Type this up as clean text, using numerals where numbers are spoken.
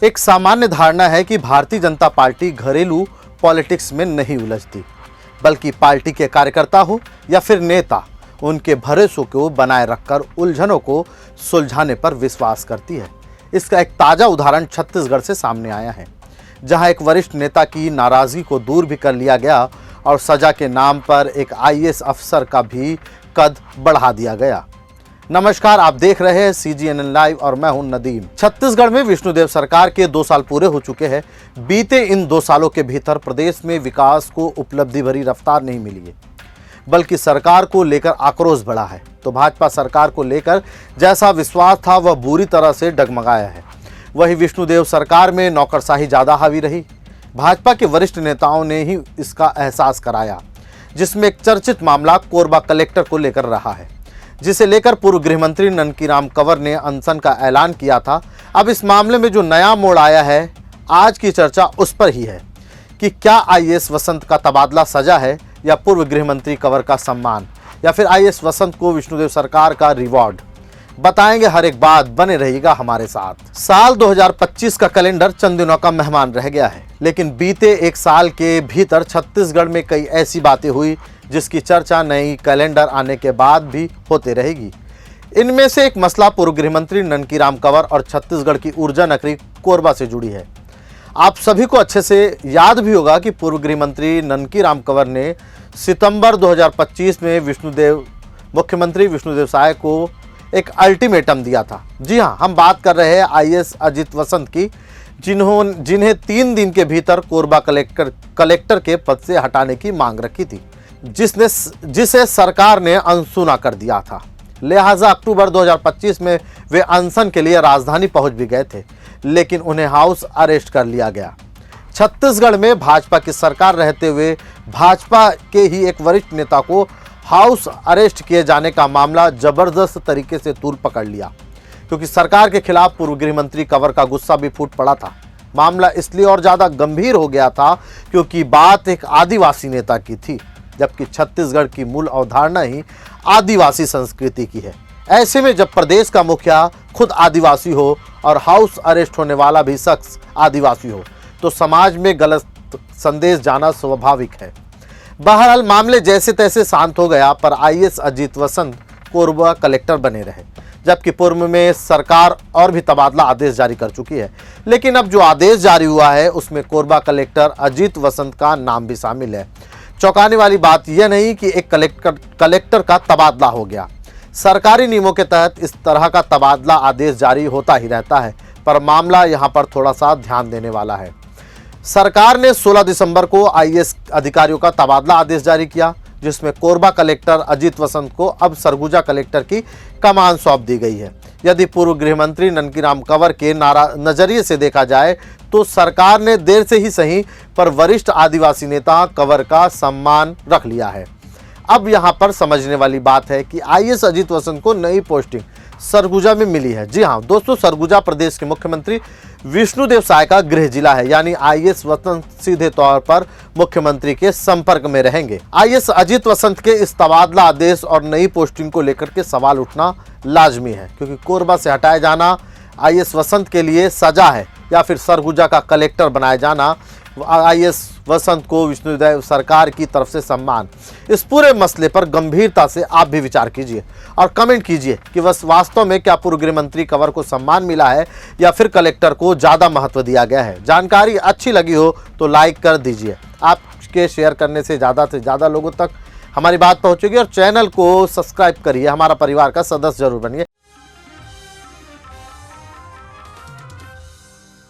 एक सामान्य धारणा है कि भारतीय जनता पार्टी घरेलू पॉलिटिक्स में नहीं उलझती, बल्कि पार्टी के कार्यकर्ता हो या फिर नेता उनके भरोसों को बनाए रखकर उलझनों को सुलझाने पर विश्वास करती है। इसका एक ताज़ा उदाहरण छत्तीसगढ़ से सामने आया है, जहां एक वरिष्ठ नेता की नाराजगी को दूर भी कर लिया गया और सजा के नाम पर एक आईएएस अफसर का भी कद बढ़ा दिया गया। नमस्कार, आप देख रहे हैं CGNN लाइव और मैं हूं नदीम। छत्तीसगढ़ में विष्णुदेव सरकार के 2 साल पूरे हो चुके हैं। बीते इन 2 सालों के भीतर प्रदेश में विकास को उपलब्धि भरी रफ्तार नहीं मिली है, बल्कि सरकार को लेकर आक्रोश बढ़ा है। तो भाजपा सरकार को लेकर जैसा विश्वास था वह बुरी तरह से डगमगाया है। वही विष्णुदेव सरकार में नौकरशाही ज़्यादा हावी रही। भाजपा के वरिष्ठ नेताओं ने ही इसका एहसास कराया, जिसमें एक चर्चित मामला कोरबा कलेक्टर को लेकर रहा है, जिसे लेकर पूर्व गृह मंत्री ननकीराम कंवर ने अनशन का ऐलान किया था। अब इस मामले में जो नया मोड़ आया है, आज की चर्चा उस पर ही है कि क्या आईएएस वसंत का तबादला सजा है या पूर्व गृह मंत्री कंवर का सम्मान, या फिर आईएएस वसंत को विष्णुदेव सरकार का रिवॉर्ड। बताएंगे हर एक बात, बने रहिएगा हमारे साथ। साल 2025 का कैलेंडर चंद दिनों का मेहमान रह गया है, लेकिन बीते 1 साल के भीतर छत्तीसगढ़ में कई ऐसी बातें हुई जिसकी चर्चा नई कैलेंडर आने के बाद भी होते रहेगी। इनमें से एक मसला पूर्व गृह मंत्री ननकीराम कंवर और छत्तीसगढ़ की ऊर्जा नगरी कोरबा से जुड़ी है। आप सभी को अच्छे से याद भी होगा कि पूर्व गृह मंत्री ननकीराम कंवर ने सितंबर 2025 में मुख्यमंत्री विष्णुदेव साय को एक अल्टीमेटम दिया था। जी हाँ, हम बात कर रहे हैं आईएएस अजित वसंत की, जिन्हें 3 दिन के भीतर कोरबा कलेक्टर के पद से हटाने की मांग रखी थी, जिसे सरकार ने अनसुना कर दिया था। लिहाजा अक्टूबर 2025 में वे अनशन के लिए राजधानी पहुंच भी गए थे, लेकिन उन्हें हाउस अरेस्ट कर लिया गया। छत्तीसगढ़ में भाजपा की सरकार रहते हुए भाजपा के ही एक वरिष्ठ नेता को हाउस अरेस्ट किए जाने का मामला जबरदस्त तरीके से तूल पकड़ लिया, क्योंकि सरकार के खिलाफ पूर्व गृह मंत्री कंवर का गुस्सा भी फूट पड़ा था। मामला इसलिए और ज्यादा गंभीर हो गया था क्योंकि बात एक आदिवासी नेता की थी, जबकि छत्तीसगढ़ की मूल अवधारणा ही आदिवासी संस्कृति की है। ऐसे में जब प्रदेश का मुखिया खुद आदिवासी हो और हाउस अरेस्ट होने वाला भी शख्स आदिवासी हो, तो समाज में गलत संदेश जाना स्वाभाविक है। बहरहाल मामले जैसे तैसे शांत हो गया, पर आईएएस अजित वसंत कोरबा कलेक्टर बने रहे, जबकि पूर्व में सरकार और भी तबादला आदेश जारी कर चुकी है। लेकिन अब जो आदेश जारी हुआ है उसमें कोरबा कलेक्टर अजित वसंत का नाम भी शामिल है। चौंकाने वाली बात यह नहीं कि एक कलेक्टर का तबादला हो गया। सरकारी नियमों के तहत इस तरह का तबादला आदेश जारी होता ही रहता है, पर मामला यहाँ पर थोड़ा सा ध्यान देने वाला है। सरकार ने 16 दिसंबर को आईएएस अधिकारियों का तबादला आदेश जारी किया, जिसमें कोरबा कलेक्टर अजित वसंत को अब सरगुजा कलेक्टर की कमान सौंप दी गई है। यदि पूर्व गृह मंत्री ननकीराम कंवर के नजरिए से देखा जाए तो सरकार ने देर से ही सही पर वरिष्ठ आदिवासी नेता कंवर का सम्मान रख लिया है। अब यहाँ पर समझने वाली बात है कि आईएएस अजित वसंत को नई पोस्टिंग सरगुजा में मिली है। जी हाँ दोस्तों, सरगुजा प्रदेश के मुख्यमंत्री विष्णुदेव साय का गृह जिला है, यानी आईएएस वसंत सीधे तौर पर मुख्यमंत्री के संपर्क में रहेंगे। आईएएस अजित वसंत के इस तबादला आदेश और नई पोस्टिंग को लेकर के सवाल उठना लाजमी है, क्योंकि कोरबा से हटाया जाना आईएएस वसंत के लिए सजा है या फिर सरगुजा का कलेक्टर बनाया जाना आईएएस वसंत को विष्णुदेव सरकार की तरफ से सम्मान। इस पूरे मसले पर गंभीरता से आप भी विचार कीजिए और कमेंट कीजिए कि वास्तव में क्या पूर्व गृह मंत्री कंवर को सम्मान मिला है या फिर कलेक्टर को ज़्यादा महत्व दिया गया है। जानकारी अच्छी लगी हो तो लाइक कर दीजिए। आपके शेयर करने से ज़्यादा लोगों तक हमारी बात पहुँचेगी, और चैनल को सब्सक्राइब करिए, हमारा परिवार का सदस्य जरूर बनिए।